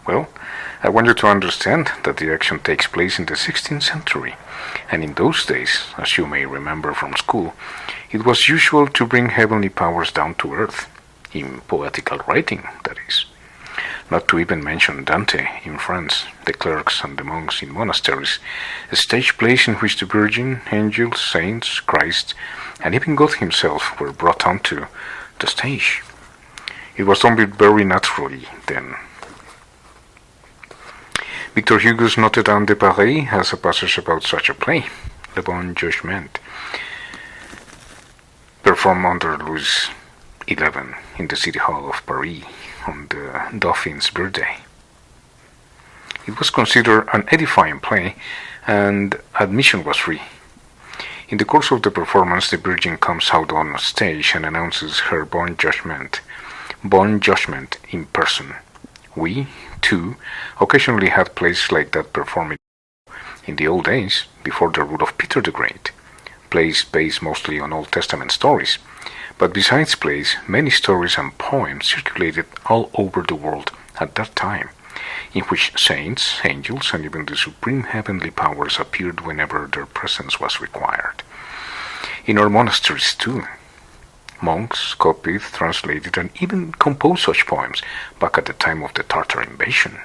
Well, I want you to understand that the action takes place in the 16th century, and in those days, as you may remember from school, it was usual to bring heavenly powers down to earth, in poetical writing, that is. Not to even mention Dante in France, the clerks and the monks in monasteries, a stage place in which the Virgin, angels, saints, Christ, and even God himself were brought onto the stage. It was done very naturally then. Victor Hugo's Notre Dame de Paris has a passage about such a play, Le Bon Jugement, performed under Louis XI in the City Hall of Paris on the Dauphin's birthday. It was considered an edifying play, and admission was free. In the course of the performance, the Virgin comes out on stage and announces her bon judgment in person. We, too, occasionally had plays like that performed in the old days, before the rule of Peter the Great, plays based mostly on Old Testament stories. But besides plays, many stories and poems circulated all over the world at that time, in which saints, angels, and even the supreme heavenly powers appeared whenever their presence was required. In our monasteries, too, monks copied, translated, and even composed such poems back at the time of the Tartar invasion.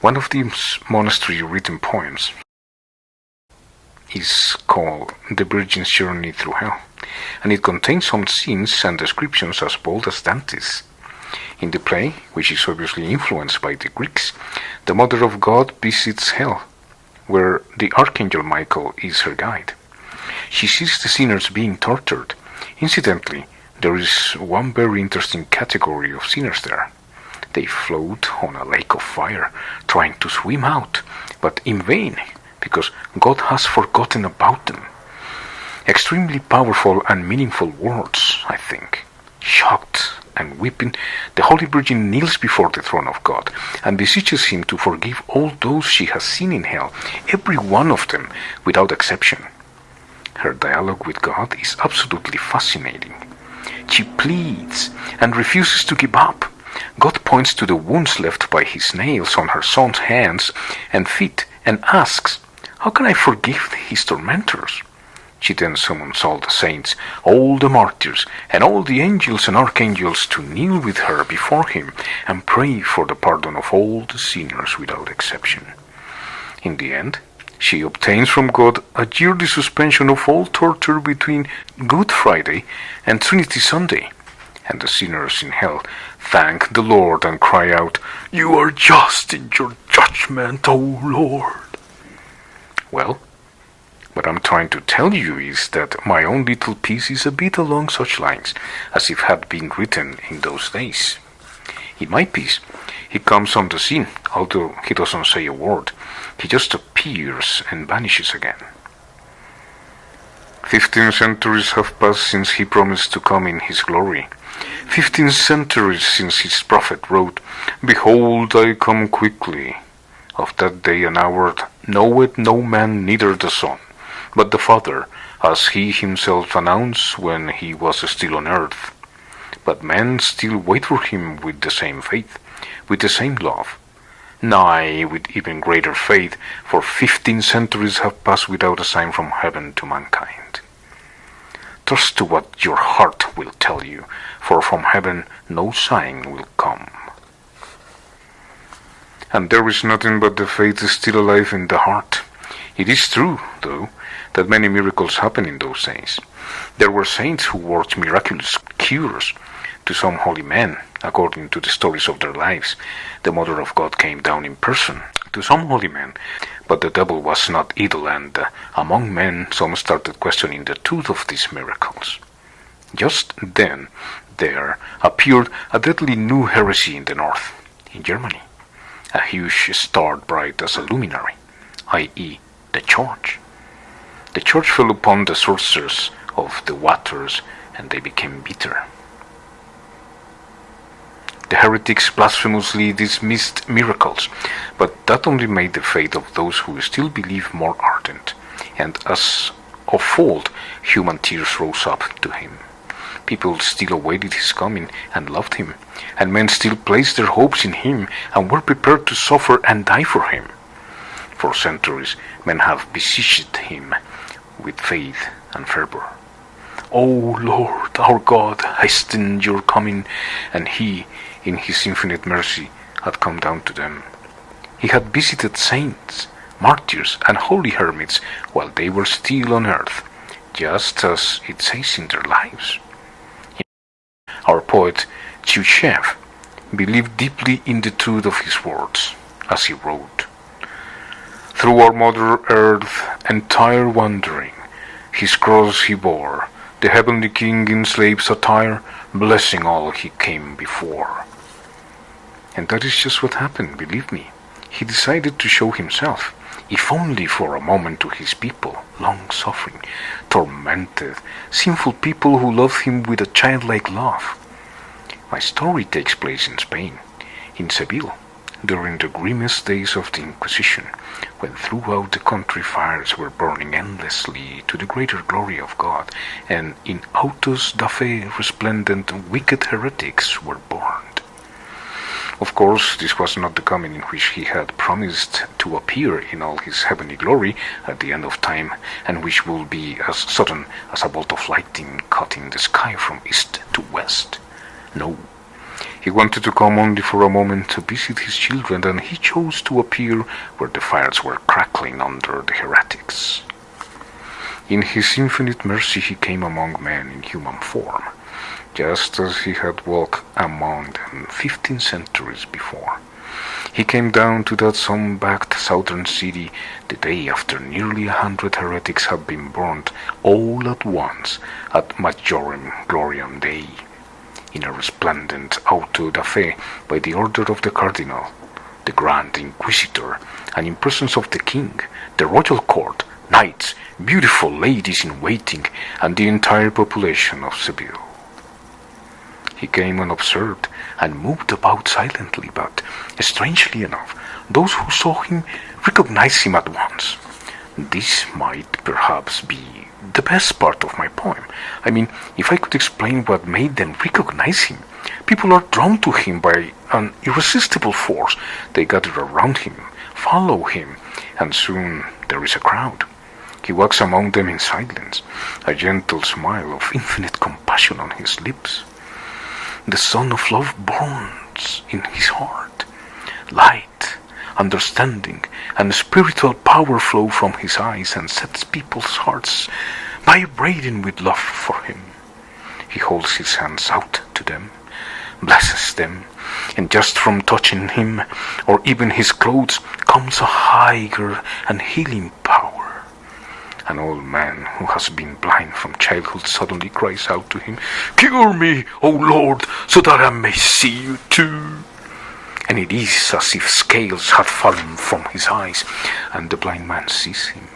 One of these monastery-written poems is called The Virgin's Journey Through Hell, and it contains some scenes and descriptions as bold as Dante's. In the play, which is obviously influenced by the Greeks, the Mother of God visits hell, where the Archangel Michael is her guide. She sees the sinners being tortured. Incidentally, there is one very interesting category of sinners there. They float on a lake of fire, trying to swim out, but in vain, because God has forgotten about them. Extremely powerful and meaningful words, I think. Shocked and weeping, the Holy Virgin kneels before the throne of God and beseeches him to forgive all those she has seen in hell, every one of them, without exception. Her dialogue with God is absolutely fascinating. She pleads and refuses to give up. God points to the wounds left by his nails on her son's hands and feet and asks, "How can I forgive his tormentors?" She then summons all the saints, all the martyrs, and all the angels and archangels to kneel with her before him and pray for the pardon of all the sinners without exception. In the end, she obtains from God a yearly suspension of all torture between Good Friday and Trinity Sunday, and the sinners in hell thank the Lord and cry out, "You are just in your judgment, O Lord." Well, what I'm trying to tell you is that my own little piece is a bit along such lines, as if had been written in those days. In my piece, he comes on the scene, although he doesn't say a word. He just appears and vanishes again. 15 centuries have passed since he promised to come in his glory. 15 centuries since his prophet wrote, "Behold, I come quickly. Of that day and hour knoweth no man, neither the Son, but the Father, as he himself announced when he was still on earth. But men still wait for him with the same faith, with the same love. Nay, with even greater faith, for 15 centuries have passed without a sign from heaven to mankind. Trust to what your heart will tell you, for from heaven no sign will come." And there is nothing but the faith still alive in the heart. It is true, though, that many miracles happened in those days. There were saints who worked miraculous cures to some holy men, according to the stories of their lives. The Mother of God came down in person to some holy men, but the devil was not idle, and among men some started questioning the truth of these miracles. Just then there appeared a deadly new heresy in the north, in Germany. A huge star bright as a luminary, i.e. the Church. The Church fell upon the sources of the waters, and they became bitter. The heretics blasphemously dismissed miracles, but that only made the faith of those who still believe more ardent, and as of old, human tears rose up to him. People still awaited his coming and loved him, and men still placed their hopes in him and were prepared to suffer and die for him. For centuries, men have besieged him with faith and fervor. O Lord, our God, hasten your coming, and he, in his infinite mercy, had come down to them. He had visited saints, martyrs, and holy hermits while they were still on earth, just as it says in their lives. Our poet, Tyutchev, believed deeply in the truth of his words, as he wrote, "Through our Mother Earth entire wandering, his cross he bore, the heavenly king in slave's attire, blessing all he came before." And that is just what happened, believe me. He decided to show himself, if only for a moment, to his people, long-suffering, tormented, sinful people who loved him with a childlike love. My story takes place in Spain, in Seville, during the grimmest days of the Inquisition, when throughout the country fires were burning endlessly to the greater glory of God, and in autos da fe resplendent wicked heretics were burned. Of course, this was not the coming in which he had promised to appear in all his heavenly glory at the end of time, and which will be as sudden as a bolt of lightning cutting the sky from east to west. No. He wanted to come only for a moment to visit his children, and he chose to appear where the fires were crackling under the heretics. In his infinite mercy he came among men in human form, just as he had walked among them 15 centuries before. He came down to that sun-backed southern city the day after nearly 100 heretics had been burned all at once at Majorem Gloriam Dei, in a resplendent auto da fe by the order of the Cardinal, the Grand Inquisitor, and in presence of the King, the royal court, knights, beautiful ladies in waiting, and the entire population of Seville. He came unobserved and moved about silently, but, strangely enough, those who saw him recognized him at once. This might perhaps be the best part of my poem. I mean, if I could explain what made them recognize him. People are drawn to him by an irresistible force. They gather around him, follow him, and soon there is a crowd. He walks among them in silence, a gentle smile of infinite compassion on his lips. The sun of love burns in his heart. Light, understanding, and spiritual power flow from his eyes and sets people's hearts vibrating with love for him. He holds his hands out to them, blesses them, and just from touching him, or even his clothes, comes a higher and healing power. An old man who has been blind from childhood suddenly cries out to him, "Cure me, O Lord, so that I may see you too." And it is as if scales had fallen from his eyes, and the blind man sees him.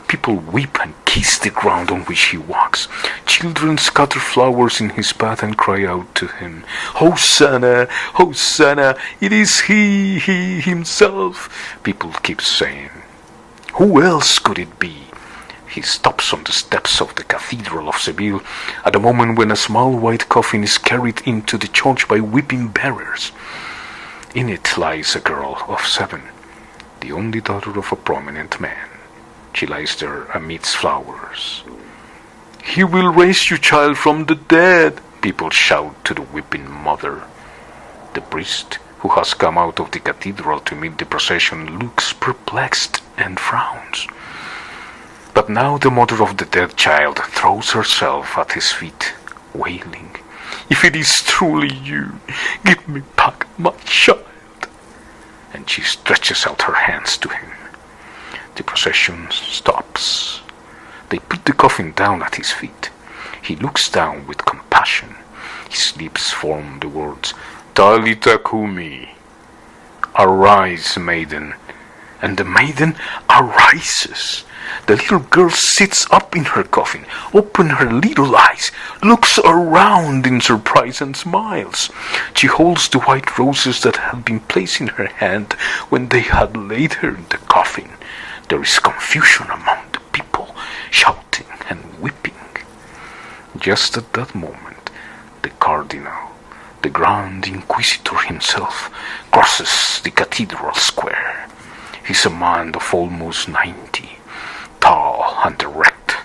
People weep and kiss the ground on which he walks. Children scatter flowers in his path and cry out to him, "Hosanna, Hosanna, it is he himself." People keep saying, "Who else could it be?" He stops on the steps of the Cathedral of Seville at a moment when a small white coffin is carried into the church by weeping bearers. In it lies a girl of 7, the only daughter of a prominent man. She lies there amidst flowers. "He will raise you, child, from the dead," people shout to the weeping mother. The priest, who has come out of the cathedral to meet the procession, looks perplexed and frowns. But now the mother of the dead child throws herself at his feet, wailing, "If it is truly you, give me back my child." And she stretches out her hands to him. The procession stops. They put the coffin down at his feet. He looks down with compassion. His lips form the words, "Talita Kumi," "Arise, maiden." And the maiden arises. The little girl sits up in her coffin, opens her little eyes, looks around in surprise and smiles. She holds the white roses that had been placed in her hand when they had laid her in the coffin. There is confusion among the people, shouting and weeping. just at that moment, the Cardinal, the Grand Inquisitor himself, crosses the cathedral square. He's a man of almost 90, tall and erect.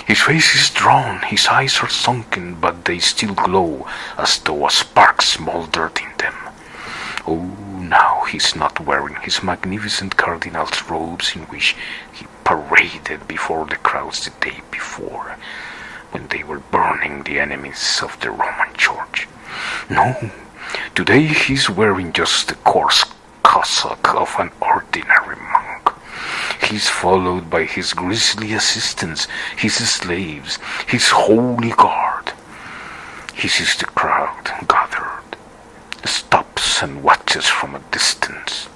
His face is drawn, his eyes are sunken, but they still glow as though a spark smoldered in them. Oh, now he's not wearing his magnificent cardinal's robes in which he paraded before the crowds the day before, when they were burning the enemies of the Roman Church. No, today he's wearing just the coarse cassock of an ordinary monk. He's followed by his grisly assistants, his slaves, his holy guard. He sees the crowd gathered, stops and watches from a distance.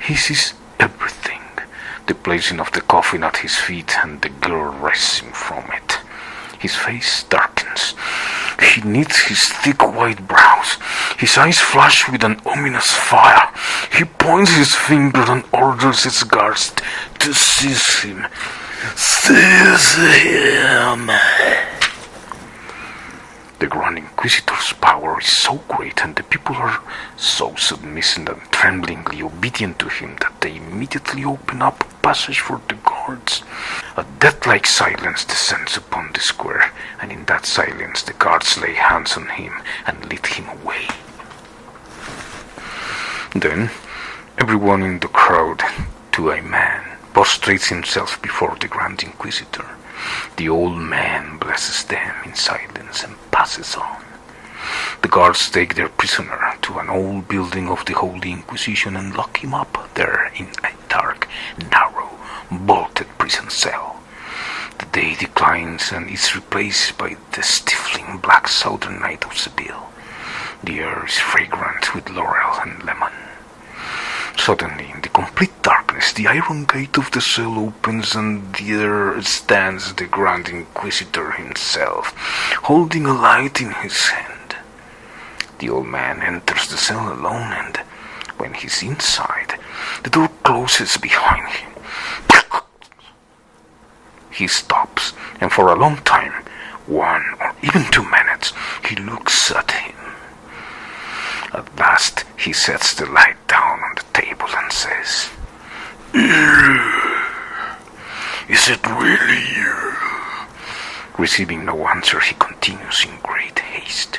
He sees everything, the placing of the coffin at his feet and the girl rising from it. His face darkens. He knits his thick white brows. His eyes flash with an ominous fire. He points his finger and orders his guards to seize him. Seize him! The Grand Inquisitor's power is so great, and the people are so submissive and tremblingly obedient to him, that they immediately open up a passage for the guards. A death-like silence descends upon the square, and in that silence the guards lay hands on him and lead him away. Then everyone in the crowd, to a man, prostrates himself before the Grand Inquisitor. The old man blesses them in silence and passes on. The guards take their prisoner to an old building of the Holy Inquisition and lock him up there in a dark, narrow, bolted prison cell. The day declines and is replaced by the stifling black southern night of Seville. The air is fragrant with laurel and lemon. Suddenly, in the complete darkness, the iron gate of the cell opens, and there stands the Grand Inquisitor himself, holding a light in his hand. The old man enters the cell alone, and when he's inside, the door closes behind him. He stops, and for a long time, 1 or even 2 minutes, he looks at him. At last, he sets the light down on the table and says, "Is it really you?" Receiving no answer, he continues in great haste.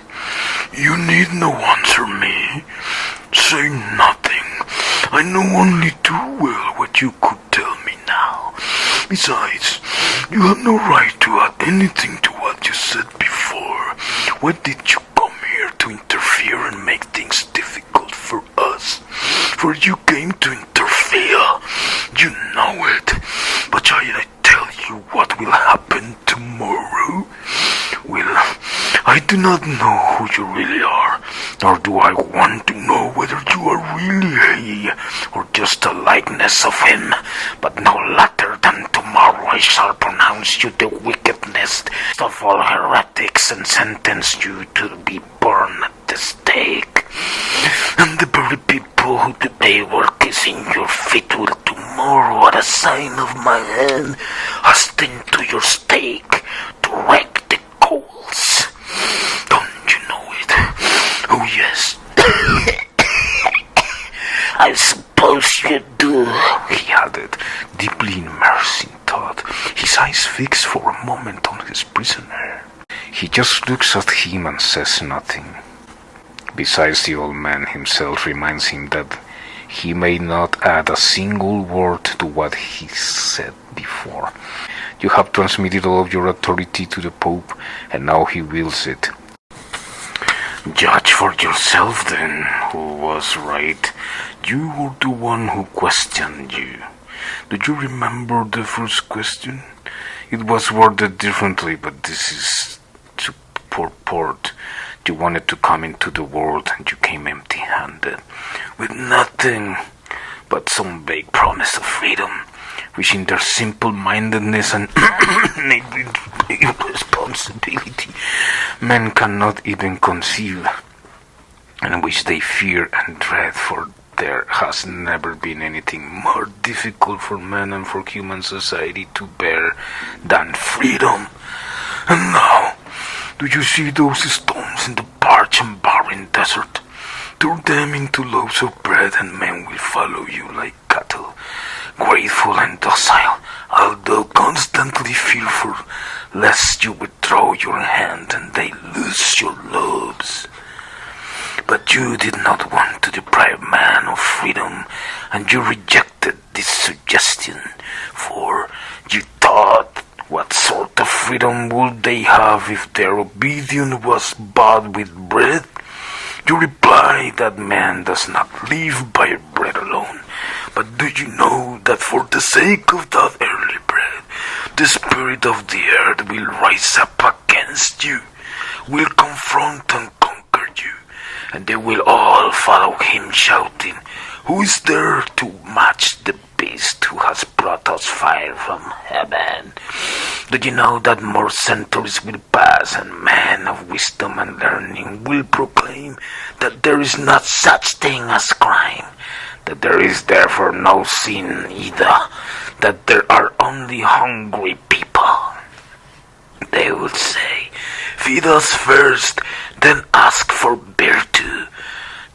"You need no answer me. Say nothing. I know only too well what you could tell me now. Besides, you have no right to add anything to what you said before. Why did you come here to interfere and make things difficult for us? For you came to interfere. You know it. But shall I tell you what will happen tomorrow? Well, I do not know who you really are, nor do I want to know whether you are really he, or just a likeness of him. But no later than tomorrow I shall pronounce you the wickedest of all heretics and sentence you to be burned at the stake. And the very people who today were kissing your feet will tomorrow, at a sign of my hand, hasten to your stake to wreck the coals. Don't you know it? Oh yes. I suppose you do," he added, deeply immersed in thought, his eyes fixed for a moment on his prisoner. He just looks at him and says nothing. Besides, the old man himself reminds him that he may not add a single word to what he said before. You have transmitted all of your authority to the Pope, and now he wields it. Judge for yourself, then, who was right, you or the one who questioned you. Do you remember the first question? It was worded differently, but this is to purport. You wanted to come into the world, and you came empty-handed, with nothing but some vague promise of freedom, which in their simple-mindedness and irresponsibility men cannot even conceive, and which they fear and dread, for there has never been anything more difficult for man and for human society to bear than freedom. And now, Do you see those stones in the parched and barren desert? Turn them into loaves of bread, and men will follow you like cattle, grateful and docile, although constantly fearful lest you withdraw your hand and they lose your loaves. But you did not want to deprive man of freedom, and you rejected this suggestion, for you thought, what sort of freedom would they have if their obedience was bought with bread? You reply that man does not live by bread alone. But do you know that for the sake of that early bread, the spirit of the earth will rise up against you, will confront and conquer you, and they will all follow him shouting, "Who is there to match the beast who has brought us fire from heaven?" Do you know that more centuries will pass, and men of wisdom and learning will proclaim that there is not such thing as crime, that there is therefore no sin either, that there are only hungry people? They will say, "Feed us first, then ask for virtue."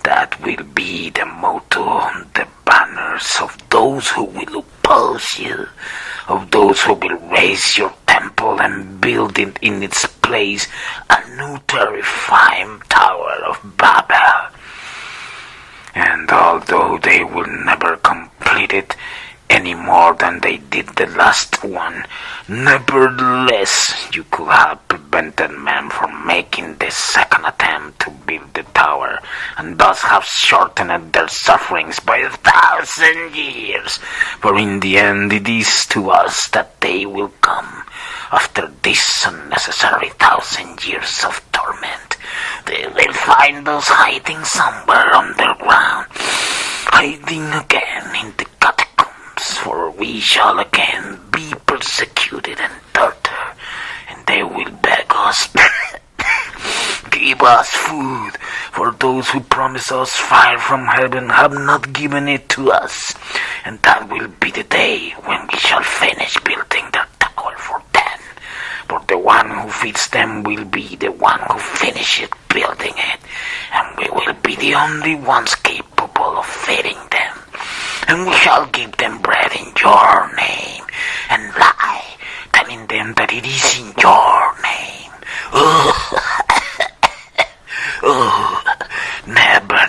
That will be the motto on the banners of those who will oppose you, of those who will raise your temple and build it in its place a new terrifying Tower of Babel. And although they will never complete it any more than they did the last one, nevertheless you could have prevented men from making the second attempt to build the tower, and thus have shortened their sufferings by 1,000 years. For in the end it is to us that they will come. After this unnecessary 1,000 years of torment, they will find us hiding somewhere underground, hiding again in the catacombs, for we shall again be persecuted and tortured, and they will beg us, "Give us food," for those who promise us fire from heaven have not given it to us, and that will be the day when we shall finish building their tower for them. For the one who feeds them will be the one who finishes building it, and we will be the only ones capable of feeding them. And we shall give them bread in your name, and lie, telling them that it is in your name.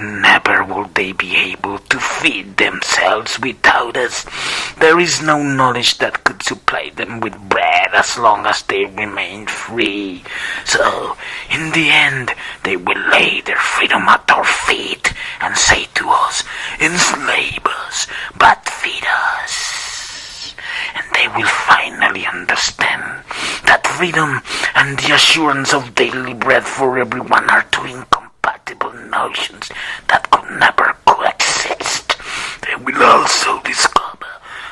Never will they be able to feed themselves without us. There is no knowledge that could supply them with bread as long as they remain free. So, in the end, they will lay their freedom at our feet and say to us, "Enslave us, but feed us." And they will finally understand that freedom and the assurance of daily bread for everyone are two incompatible notions that could never coexist. They will also discover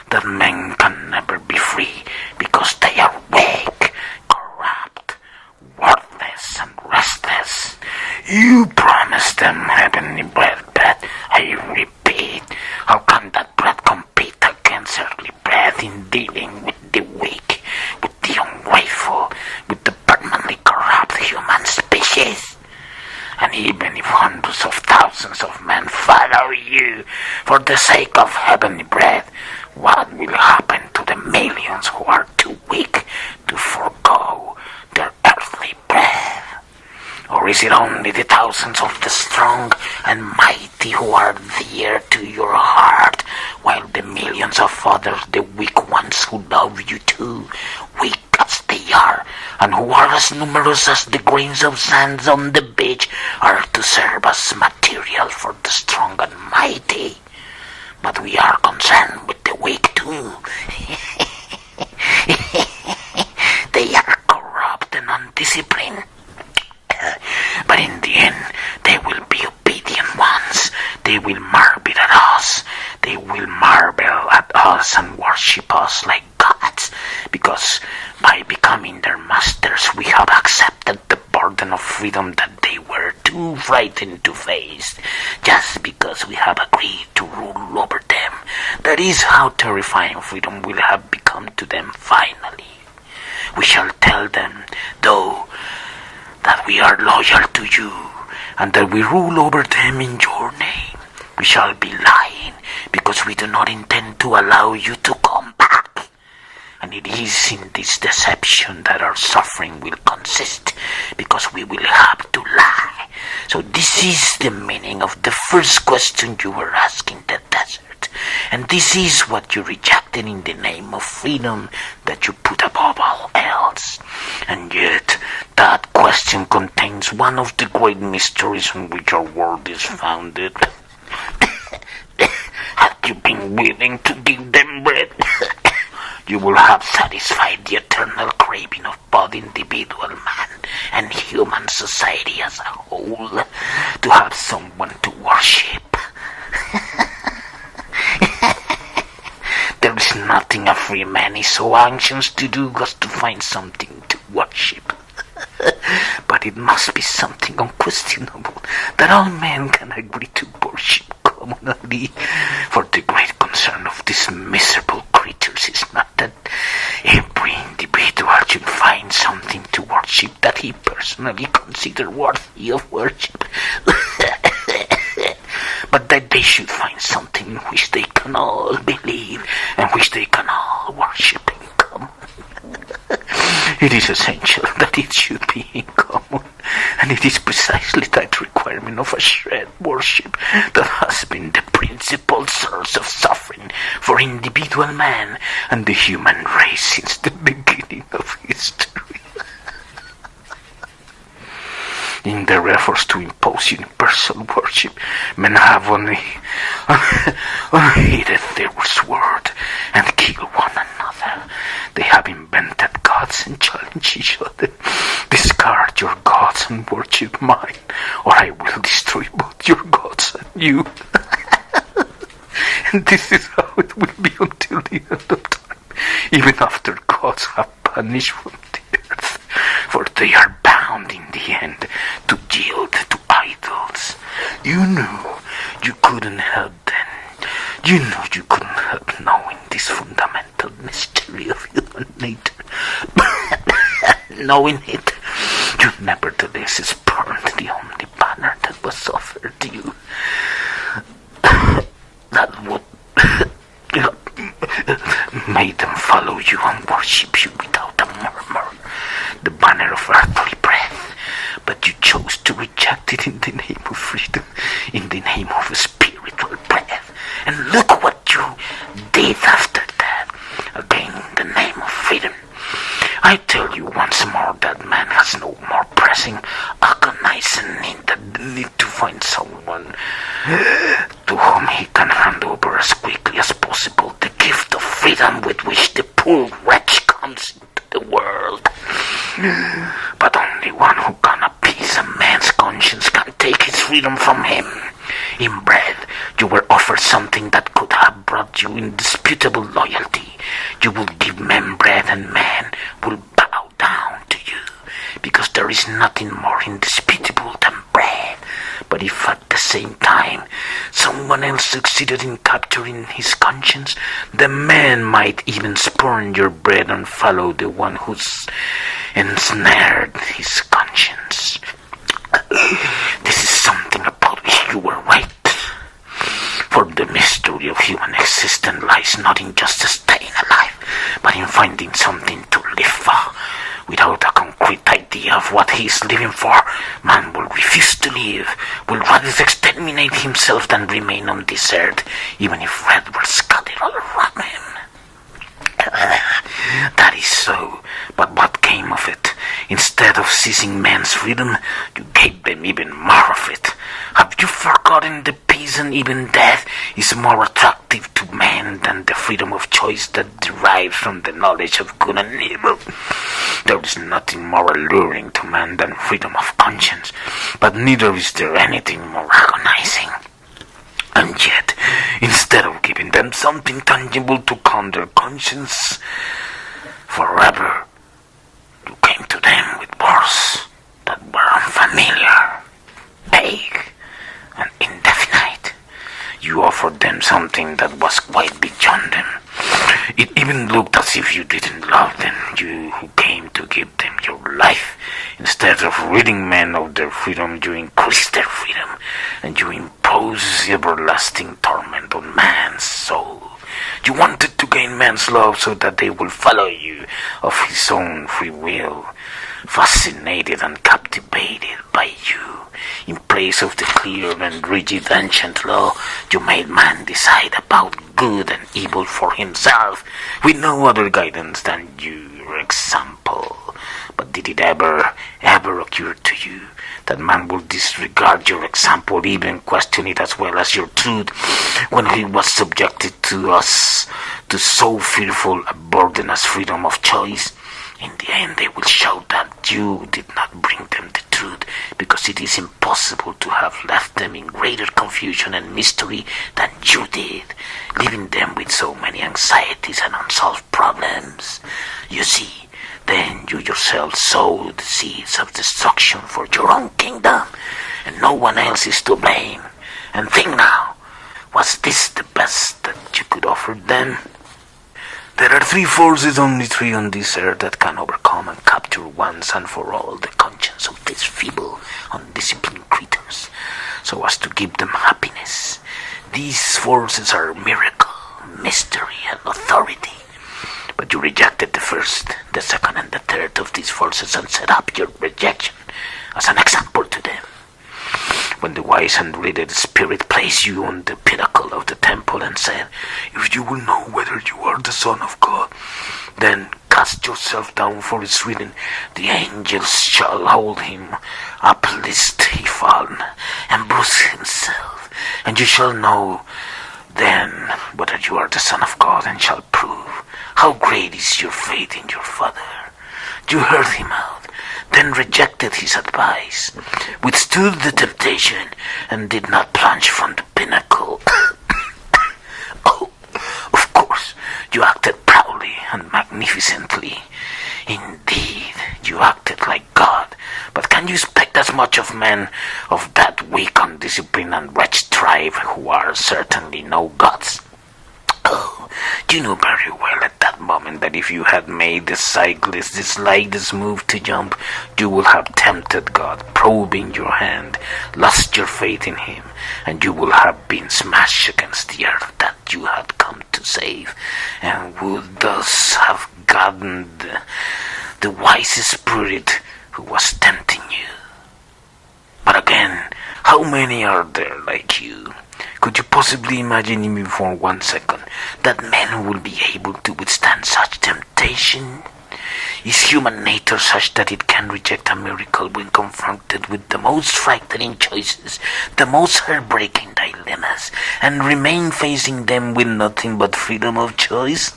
that men can never be free because they are weak, corrupt, worthless, and restless. You promised them heavenly bread, but I repeat, how can that bread compete against earthly bread in dealing with the weak, with the ungrateful, with the permanently corrupt human species? And even if hundreds of thousands of men follow you for the sake of heavenly bread, what will happen to the millions who are too weak to forego their earthly bread? Or is it only the thousands of the strong and mighty who are dear to your heart, while the millions of others, the weak ones who love you too, weak as they are, and who are as numerous as the grains of sand on the beach, are to serve as material for the strong and mighty? But we are concerned with the weak too. They are corrupt and undisciplined. But in the end, they will be obedient ones. They will marvel at us. They will marvel at us and worship us like gods, because by becoming their masters, we have accepted the burden of freedom that they were too frightened to face, just because we have agreed to rule over them. That is how terrifying freedom will have become to them finally. We shall tell them, though, we are loyal to you, and that we rule over them in your name, we shall be lying, because we do not intend to allow you to come back. And it is in this deception that our suffering will consist, because we will have to lie. So this is the meaning of the first question you were asking the desert. And this is what you rejected in the name of freedom that you put above all else. And yet, that question contains one of the great mysteries on which our world is founded. Had you been willing to give them bread, you will have satisfied the eternal craving of both individual man and human society as a whole, to have someone to worship. There is nothing a free man is so anxious to do as to find something to worship. But it must be something unquestionable that all men can agree to worship commonly. For the great concern of these miserable creatures is not that every individual should find something to worship that he personally considers worthy of worship, but that they should find something in which they can all believe and which they can all worship in common. It is essential that it should be in common, and it is precisely that requirement of a shared worship that has been the principal source of suffering for individual man and the human race since the beginning of history. In their efforts to impose universal worship, men have only unheeded their sword and killed one another. They have invented gods and challenged each other. Discard your gods and worship mine, or I will destroy both your gods and you. And this is how it will be until the end of time, even after gods have vanished from the earth, for they are bound in the end to yield to idols. You knew you couldn't help then. You knew you couldn't help knowing this fundamental mystery of human nature. Knowing it, you nevertheless spurned the only banner that was offered to you. That would made them follow you and worship you without a murmur, the banner of earthly breath. But you chose to reject it in the name of freedom, in the name of spiritual breath. And look what you did after that, again in the name of freedom. I tell you once more that man has no more pressing, agonizing need than the need to find someone to whom he can hand over as quickly as possible the gift of freedom with which the poor wretch comes into the world. But only one who can appease a man's conscience can take his freedom from him. In bread, you were offered something that could have brought you indisputable loyalty. You will give men bread, and men will bow down to you, because there is nothing more indisputable than bread. But if at the same time someone else succeeded in capturing his conscience, the man might even spurn your bread and follow the one who's ensnared his conscience. This is something about which you were right. For the mystery of human existence lies not in just staying alive, but in finding something to live for. Without a concrete idea of what he is living for, man will refuse to live, will rather exterminate himself than remain on this earth, even if red were scattered all around him. That is so, but what came of it? Instead of seizing man's freedom, you gave them even more of it. Have you forgotten the peace and even death is more attractive to man than the freedom of choice that derives from the knowledge of good and evil? There is nothing more alluring to man than freedom of conscience, but neither is there anything more agonizing. And yet, instead of giving them something tangible to calm their conscience forever, you came to them with words that were unfamiliar, vague, and indefinite. You offered them something that was quite beyond them. It even looked as if you didn't love them, you who came to give them your life instead instead of ridding men of their freedom, you increase their freedom, and you impose everlasting torment on man's soul. You wanted to gain man's love so that they will follow you of his own free will, fascinated and captivated by you. In place of the clear and rigid ancient law, you made man decide about good and evil for himself, with no other guidance than your example. But did it ever occur to you that man will disregard your example, even question it as well as your truth, when he was subjected to us to so fearful a burden as freedom of choice? In the end, they will show that you did not bring them the truth, because it is impossible to have left them in greater confusion and mystery than you did, leaving them with so many anxieties and unsolved problems. You see, then you yourself sowed the seeds of destruction for your own kingdom, and no one else is to blame. And think now, was this the best that you could offer them? There are three forces, only three on this earth, that can overcome and capture once and for all the conscience of these feeble, undisciplined creatures, so as to give them happiness. These forces are miracle, mystery, and authority. But you rejected the first, the second, and the third of these forces, and set up your rejection as an example to them. When the wise and readed spirit placed you on the pinnacle of the temple and said, "If you will know whether you are the Son of God, then cast yourself down, for it's written, the angels shall hold him up lest he fall and bruise himself. And you shall know then whether you are the Son of God, and shall prove how great is your faith in your Father." You heard him out, then rejected his advice, withstood the temptation, and did not plunge from the pinnacle. Oh, of course, you acted proudly and magnificently. Indeed, you acted like God. But can you expect as much of men of that weak, undisciplined, and wretched tribe, who are certainly no gods? Oh, you know very well at that moment that if you had made the cyclist the slightest move to jump, you would have tempted God, probing your hand, lost your faith in him, and you would have been smashed against the earth that you had come to save, and would thus have gotten the wise spirit who was tempting you. But again, how many are there like you? Could you possibly imagine even for 1 second that men will be able to withstand such temptation? Is human nature such that it can reject a miracle when confronted with the most frightening choices, the most heartbreaking dilemmas, and remain facing them with nothing but freedom of choice?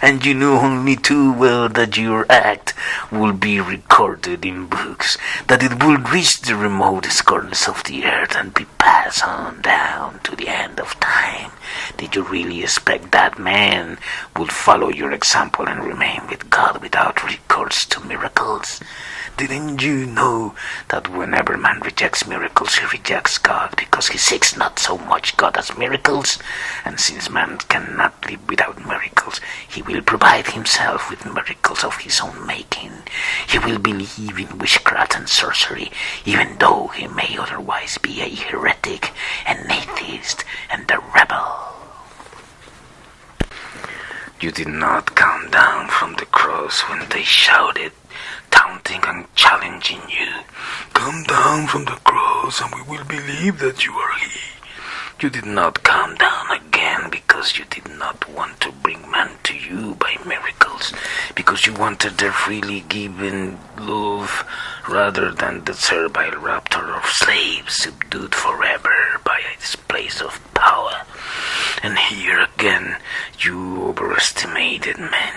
And you know only too well that your act will be recorded in books, that it will reach the remotest corners of the earth and be passed on down to the end of time. Did you really expect that man would follow your example and remain with God without recourse to miracles? Didn't you know that whenever man rejects miracles, he rejects God, because he seeks not so much God as miracles? And since man cannot live without miracles, he will provide himself with miracles of his own making. He will believe in witchcraft and sorcery, even though he may otherwise be a heretic, an atheist, and a rebel. You did not come down from the cross when they shouted, taunting and challenging you. "Come down from the cross and we will believe that you are he." You did not come down again because you did not want to bring man to you by miracles, because you wanted their freely given love rather than the servile rapture of slaves subdued forever by a display of power. And here again you overestimated men,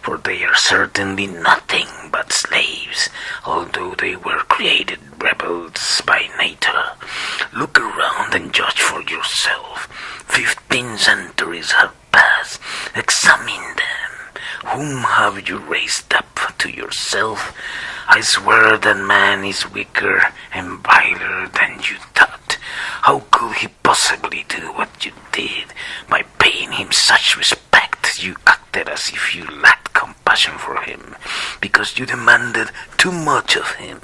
for they are certainly nothing but slaves, although they were created rebels by nature. Look around and judge for yourself. 15 centuries have passed. Examine them. Whom have you raised up to yourself? I swear that man is weaker and viler than you thought. How could he possibly do what you did by paying him such respect? fact, you acted as if you lacked compassion for him, because you demanded too much of him,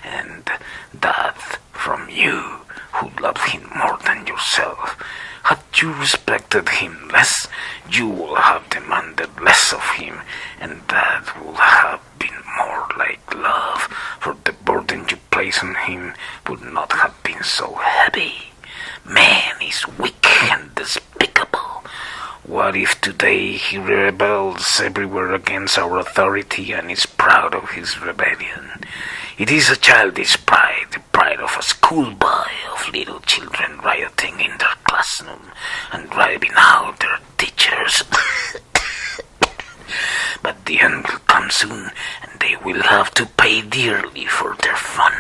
and that from you, who loved him more than yourself. Had you respected him less, you would have demanded less of him, and that would have been more like love, for the burden you place on him would not have been so heavy. Man is weak and despicable. What if today he rebels everywhere against our authority and is proud of his rebellion? It is a childish pride, the pride of a schoolboy, of little children rioting in their classroom and driving out their teachers. But the end will come soon, and they will have to pay dearly for their fun.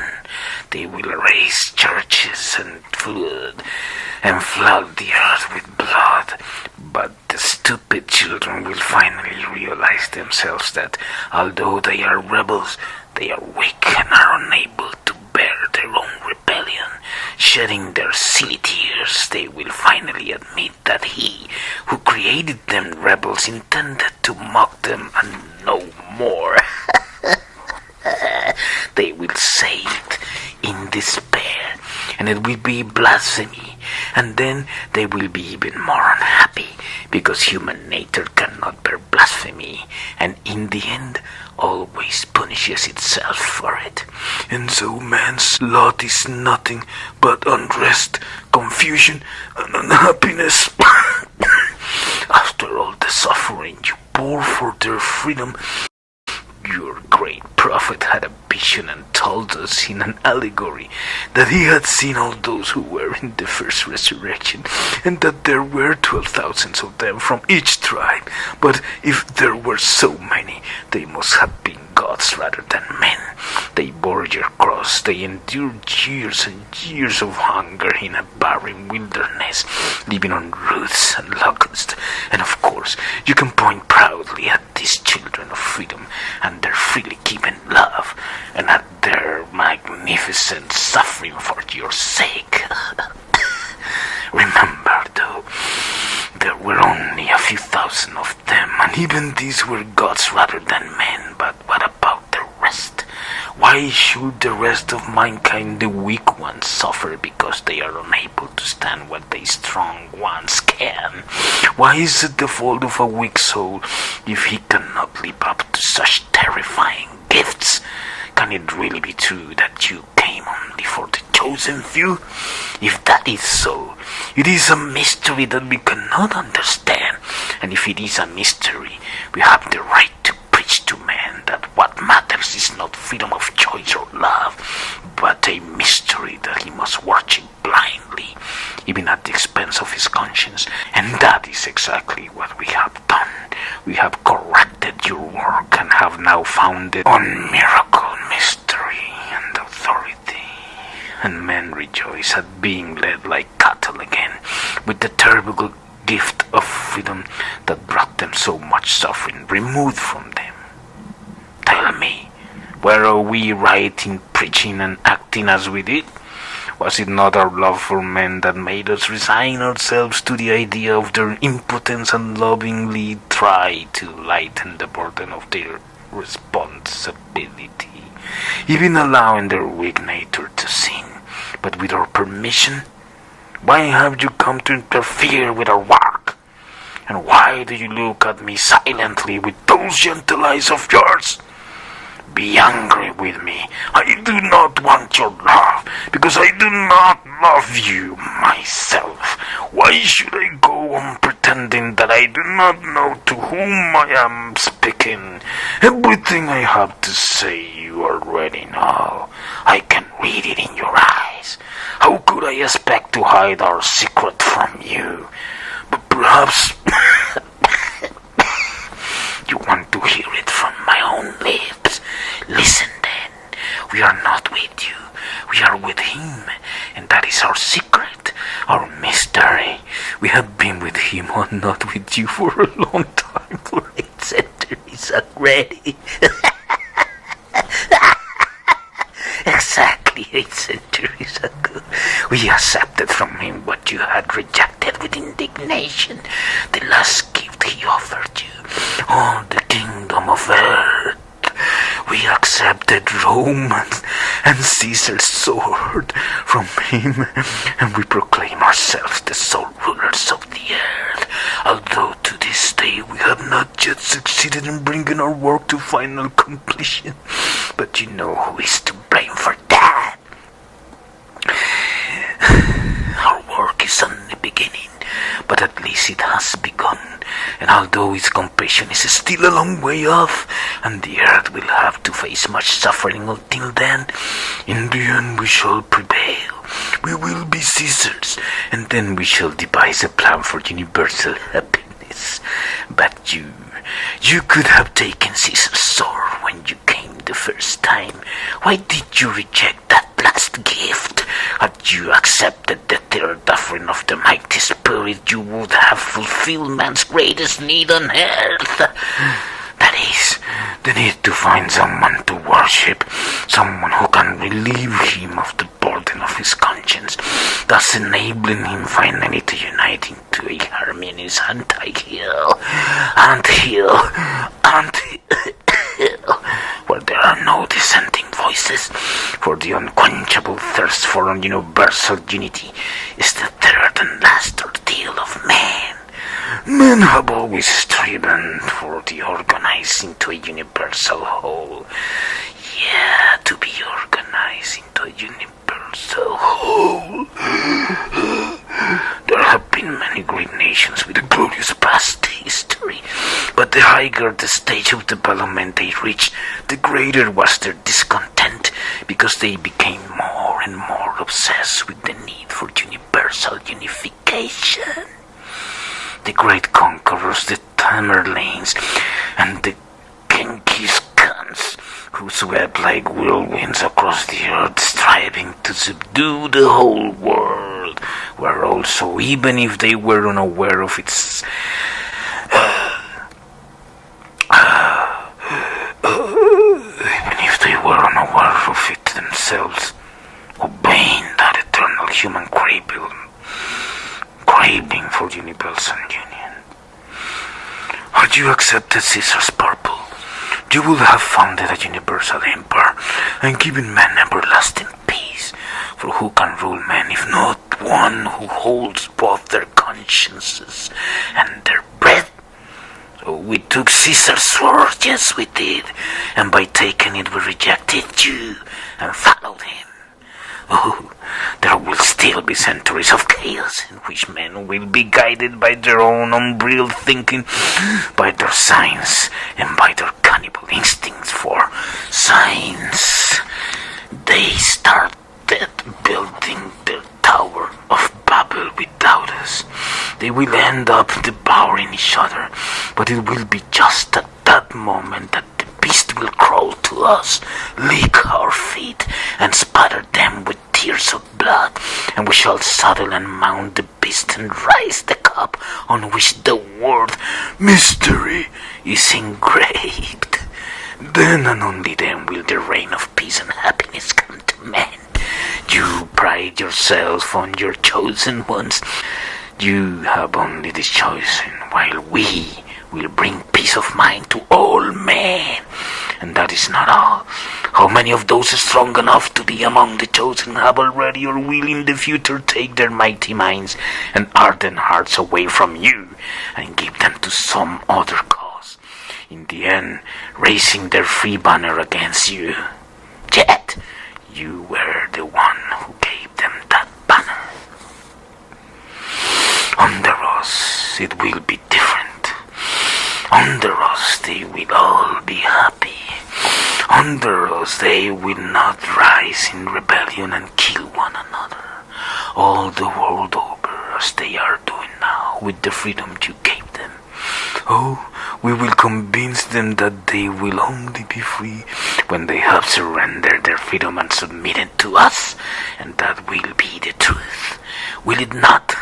They will raise churches and flood the earth with blood. But the stupid children will finally realize themselves that although they are rebels, they are weak and are unable to bear their own rebellion. Shedding their silly tears, they will finally admit that he who created them rebels intended to mock them and no more. They will say it in despair, and it will be blasphemy, and then they will be even more unhappy, because human nature cannot bear blasphemy, and in the end always punishes itself for it. And so man's lot is nothing but unrest, confusion, and unhappiness. After all the suffering you bore for their freedom, your great prophet had a vision and told us in an allegory that he had seen all those who were in the first resurrection, and that there were 12,000 of them from each tribe. But if there were so many, they must have been gods rather than men. They bore your cross, they endured years and years of hunger in a barren wilderness, living on roots and locusts. And of course, you can point proudly at these children of freedom and their freely given love, and at their magnificent suffering for your sake. Remember, though, there were only a few thousand of them, and even these were gods rather than men. But what about the rest? Why should the rest of mankind, the weak ones, suffer because they are unable to stand what the strong ones can? Why is it the fault of a weak soul if he cannot live up to such terrifying gifts? Can it really be true that you came only for the chosen few? If that is so, it is a mystery that we cannot understand. And if it is a mystery, we have the right to preach to men that what matters is not freedom of choice or love, but a mystery that he must worship blindly, even at the expense of his conscience. And that is exactly what we have done. We have corrected your work and have now founded on miracle, mystery, and authority. And men rejoice at being led like cattle again, with the terrible gift of freedom that brought them so much suffering removed from them. Tell me, were we right in preaching and acting as we did? Was it not our love for men that made us resign ourselves to the idea of their impotence and lovingly try to lighten the burden of their responsibility, even allowing their weak nature to sin, but with our permission? Why have you come to interfere with our work? And why do you look at me silently with those gentle eyes of yours? Be angry with me. I do not want your love, because I do not love you myself. Why should I go on pretending that I do not know to whom I am speaking? Everything I have to say you already know. I can read it in your eyes. How could I expect to hide our secret from you? But perhaps you want to hear it from my own lips. Listen then, we are not with you, we are with him, and that is our secret, our mystery. We have been with him and not with you for a long time, for 8 centuries already. Exactly 8 centuries ago, we accepted from him what you had rejected with indignation, the last gift he offered you all the kingdom of earth. We accepted Rome and Caesar's sword from him, and we proclaim ourselves the sole rulers of the earth, although to this day we have not yet succeeded in bringing our work to final completion. But you know who is to blame for that. Our work is only beginning, but at least it has begun. And although its completion is still a long way off, and the earth will have to face much suffering until then, in the end we shall prevail. We will be Caesars, and then we shall devise a plan for universal happiness. But you could have taken Caesar's sword when you came the first time. Why did you reject that last gift? Had you accepted the third offering of the mighty spirit, you would have fulfilled man's greatest need on earth. That is, the need to find someone to worship, someone who can relieve him of the burden of his conscience, thus enabling him finally to unite into a harmonious anthill, where there are no dissenting voices, for the unquenchable thirst for universal unity is the third and last ordeal of man. Men have always striven for the organized into a universal whole. Yeah, to be organized into a universal whole. There have been many great nations with a glorious past history, but the higher the stage of development they reached, the greater was their discontent, because they became more and more obsessed with the need for universal unification. The great conquerors, the Tamerlanes, and the Genghis Khans, who swept like whirlwinds across the earth, striving to subdue the whole world, were also, even if they were unaware of its themselves, obeying that eternal human craving for universal union. Had you accepted Caesar's purple, you would have founded a universal empire and given men everlasting peace. For who can rule men if not one who holds both their consciences and their breath? So we took Caesar's sword, yes we did, and by taking it we rejected you and followed him. Oh, there will still be centuries of chaos in which men will be guided by their own unbridled thinking, by their science, and by their cannibal instincts for science. They started building their Tower of Babel without us. They will end up devouring each other, but it will be just at that moment that the beast will crawl to us, lick our feet, and spatter them with tears of blood, and we shall saddle and mount the beast and rise the cup on which the word mystery is engraved. Then and only then will the reign of peace and happiness come to men. You pride yourself on your chosen ones. You have only this chosen, while we will bring peace of mind to all men. And that is not all. How many of those strong enough to be among the chosen have already or will in the future take their mighty minds and ardent hearts away from you and give them to some other cause, in the end raising their free banner against you? Yet you were the one who gave them that banner. Under us it will be different. Under us they will all be happy. Under us they will not rise in rebellion and kill one another all the world over, as they are doing now with the freedom you gave them. Oh, we will convince them that they will only be free when they have surrendered their freedom and submitted to us, and that will be the truth. Will it not?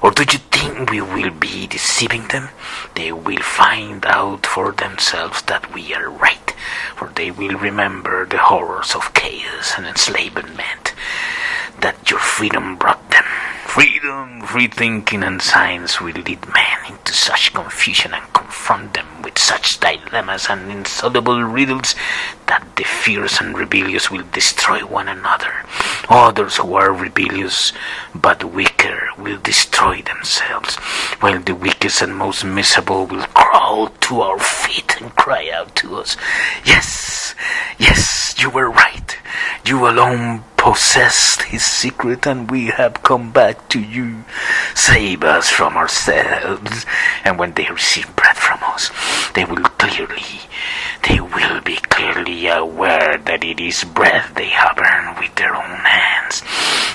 Or do you think we will be deceiving them? They will find out for themselves that we are right, for they will remember the horrors of chaos and enslavement that your freedom brought them. Freedom, free thinking, and science will lead men into such confusion and confront them with such dilemmas and insoluble riddles that the fierce and rebellious will destroy one another. Others who are rebellious but weaker will destroy themselves, while the weakest and most miserable will crawl to our feet and cry out to us, "Yes, yes, you were right. You alone possessed his secret, and we have come back to you. Save us from ourselves." And when they receive bread from us, they will be clearly aware that it is bread they have earned with their own hands.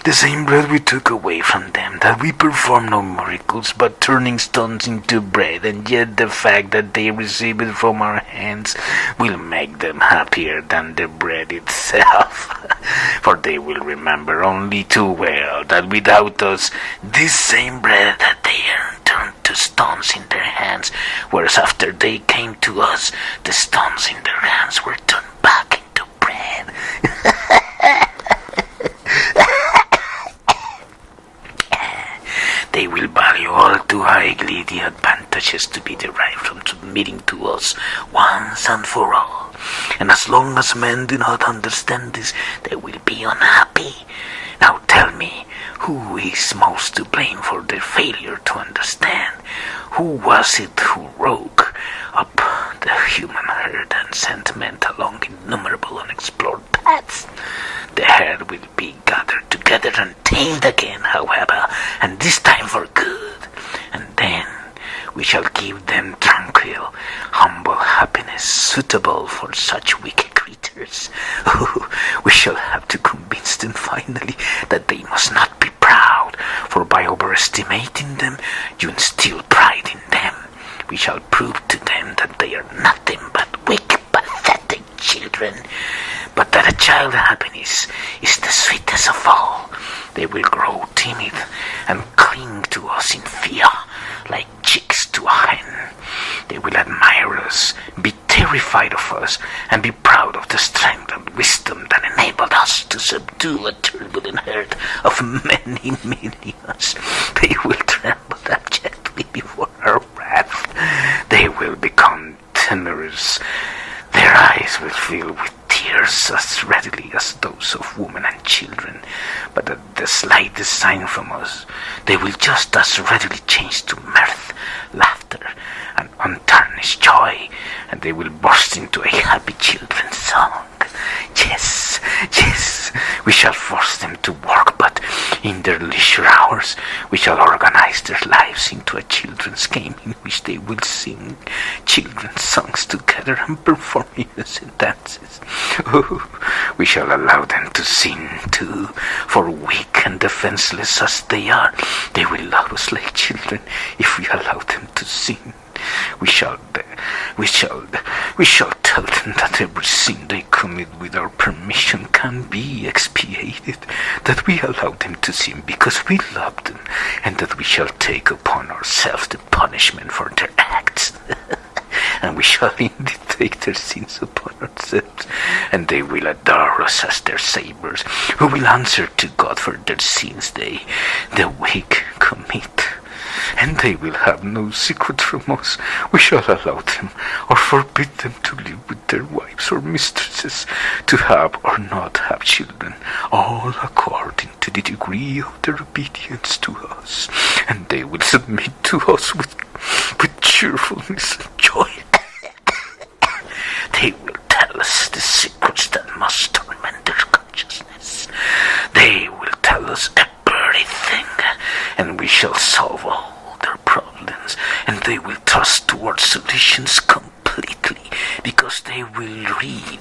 The same bread we took away from them, that we performed no miracles but turning stones into bread, and yet the fact that they receive it from our hands will make them happier than the bread itself. For they will remember only too well that without us, this same bread that they earned turned to stones in their hands, whereas after they came to us, the stones in their hands were turned back into bread. They will value all too highly the advantages to be derived from submitting to us once and for all. And as long as men do not understand this, they will be unhappy. Now tell me, who is most to blame for their failure to understand? Who was it who broke up the human herd and sent men along innumerable unexplored paths? The herd will be gathered together and tamed again, however, and this time for good. And then we shall give them tranquil, humble happiness suitable for such weak creatures. Oh, we shall have to convince them finally that they must not be proud, for by overestimating them, you instill pride in them. We shall prove to them that they are nothing but weak, pathetic children, but that a child's happiness is the sweetest of all. They will grow timid and cling to us in fear, like chicks to a hen. They will admire us, be terrified of us, and be proud of the strength and wisdom that enabled us to subdue a turbulent herd of many millions. They will tremble abjectly before our wrath. They will become timorous. Their eyes will fill with tears as readily as those of women and children, but at the slightest sign from us, they will just as readily change to mirth, laughter, and untarnished joy, and they will burst into a happy children's song. Yes, yes, we shall force them to work, but in their leisure hours we shall organize their lives into a children's game in which they will sing children's songs together and perform innocent dances. Oh, we shall allow them to sing too, for weak and defenseless as they are, they will love us like children if we allow them to sing. We shall tell them that every sin they commit with our permission can be expiated, that we allow them to sin because we love them, and that we shall take upon ourselves the punishment for their acts. And we shall indeed take their sins upon ourselves, and they will adore us as their saviors, who will answer to God for their sins the weak, commit. And they will have no secret from us. We shall allow them or forbid them to live with their wives or mistresses, to have or not have children, all according to the degree of their obedience to us. And they will submit to us with cheerfulness and joy. They will tell us the secrets that must torment their consciousness. They will tell us everything, and we shall solve all their problems, and they will trust towards solutions completely, because they will read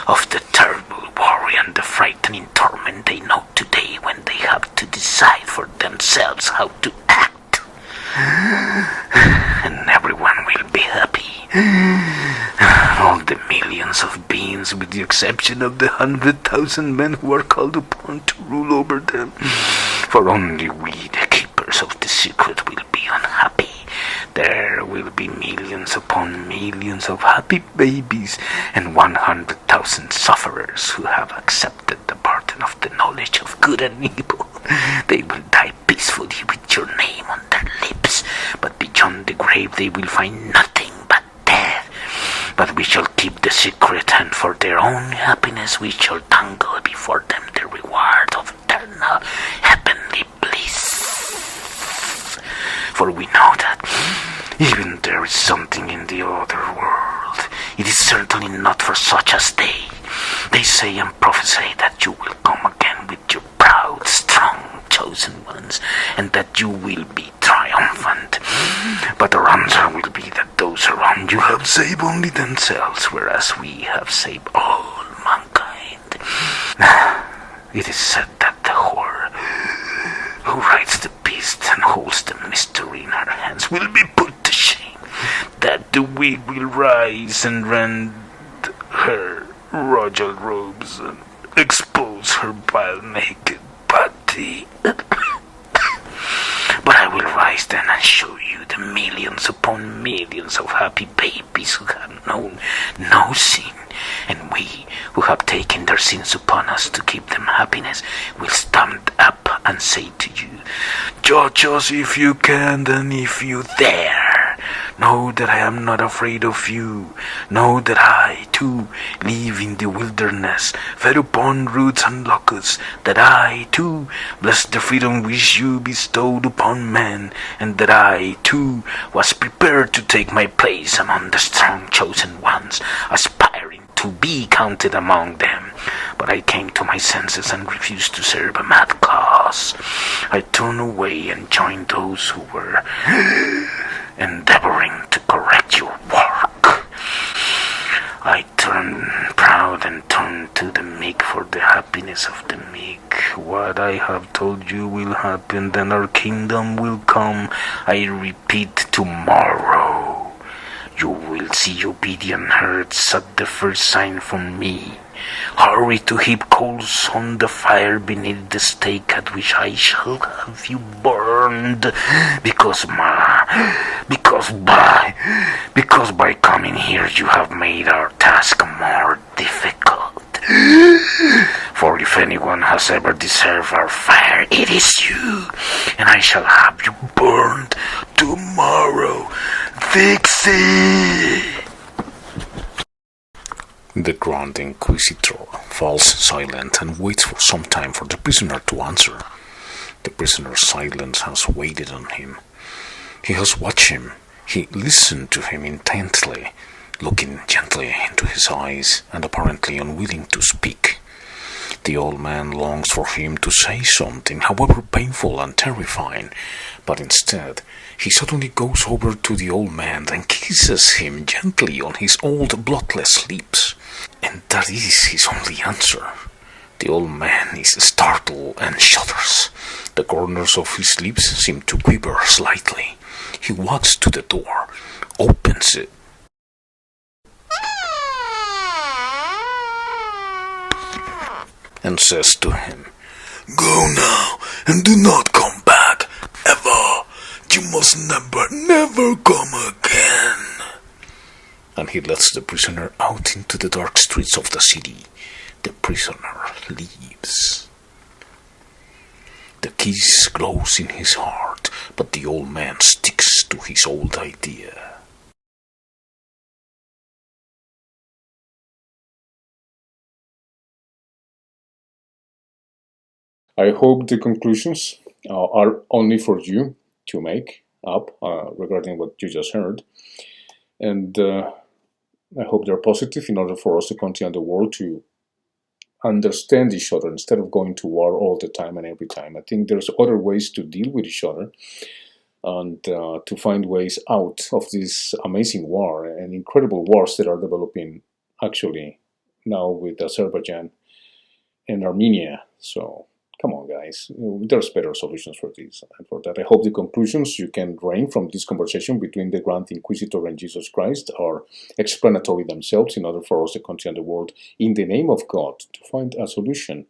of the terrible worry and the frightening torment they know today when they have to decide for themselves how to act. And everyone will be happy. All the millions of beings, with the exception of the 100,000 men who are called upon to rule over them. For only we, the keepers of the secret, will be unhappy. There will be millions upon millions of happy babies, and 100,000 sufferers who have accepted the burden of the knowledge of good and evil. They will die blissfully with your name on their lips, but beyond the grave they will find nothing but death. But we shall keep the secret, and for their own happiness we shall dangle before them the reward of eternal heavenly bliss. For we know that even there is something in the other world. It is certainly not for such as they. They say and prophesy that you will come again with your proud, strong, chosen ones, and that you will be triumphant. But our answer will be that those around you have saved only themselves, whereas we have saved all mankind. It is said that the whore who rides the beast and holds the mystery in her hands will be put to shame, that the weak will rise and rend her royal robes and expose her vile naked body. But I will rise then and show you the millions upon millions of happy babies who have known no sin, and we who have taken their sins upon us to give them happiness will stand up and say to you, judge us if you can and if you dare. Know that I am not afraid of you. Know that I, too, live in the wilderness, fed upon roots and locusts, that I, too, bless the freedom which you bestowed upon men, and that I, too, was prepared to take my place among the strong chosen ones, aspiring to be counted among them. But I came to my senses and refused to serve a mad cause. I turned away and joined those who were endeavoring to correct your work. I turned proud and turned to the meek for the happiness of the meek. What I have told you will happen, then our kingdom will come. I repeat, tomorrow. You will see obedient herds at the first sign from me. Hurry to heap coals on the fire beneath the stake at which I shall have you burned, because by coming here you have made our task more difficult. For if anyone has ever deserved our fire, it is you, and I shall have you burned tomorrow. Dixie! The Grand Inquisitor falls silent and waits for some time for the prisoner to answer. The prisoner's silence has waited on him. He has watched him. He listened to him intently, looking gently into his eyes and apparently unwilling to speak. The old man longs for him to say something, however painful and terrifying, but instead he suddenly goes over to the old man and kisses him gently on his old bloodless lips. And that is his only answer. The old man is startled and shudders. The corners of his lips seem to quiver slightly. He walks to the door, opens it, and says to him, Go now, and do not come back, ever. You must never come again. and he lets the prisoner out into the dark streets of the city. The prisoner leaves. The kiss glows in his heart, but the old man sticks to his old idea. I hope the conclusions are only for you to make up regarding what you just heard. And I hope they're positive in order for us to continue the world to understand each other instead of going to war all the time and every time. I think there's other ways to deal with each other and to find ways out of this amazing war and incredible wars that are developing actually now with Azerbaijan and Armenia. So come on, guys. There's better solutions for this. And for that, I hope the conclusions you can drain from this conversation between the Grand Inquisitor and Jesus Christ are explanatory themselves in order for us to continue the world in the name of God to find a solution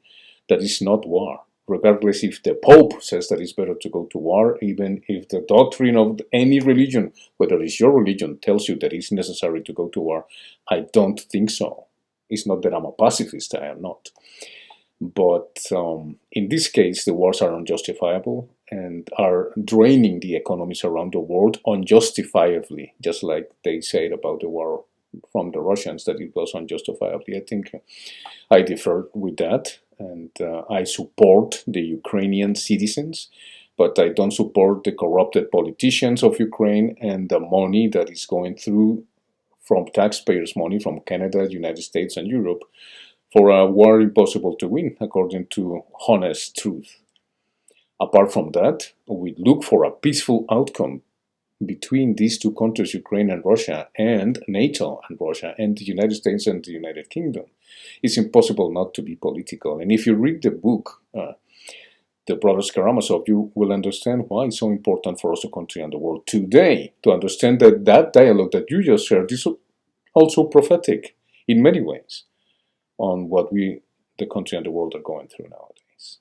that is not war. Regardless if the Pope says that it's better to go to war, even if the doctrine of any religion, whether it's your religion, tells you that it's necessary to go to war, I don't think so. It's not that I'm a pacifist, I am not. But in this case, the wars are unjustifiable, and are draining the economies around the world unjustifiably, just like they said about the war from the Russians, that it was unjustifiably. I think I differ with that, and I support the Ukrainian citizens, but I don't support the corrupted politicians of Ukraine and the money that is going through from taxpayers' money from Canada, United States, and Europe for a war impossible to win, according to honest truth. Apart from that, we look for a peaceful outcome between these two countries, Ukraine and Russia, and NATO and Russia, and the United States and the United Kingdom. It's impossible not to be political. And if you read the book, The Brothers Karamazov, you will understand why it's so important for us to country and the world today, to understand that that dialogue that you just shared is also prophetic in many ways on what the country and the world are going through nowadays.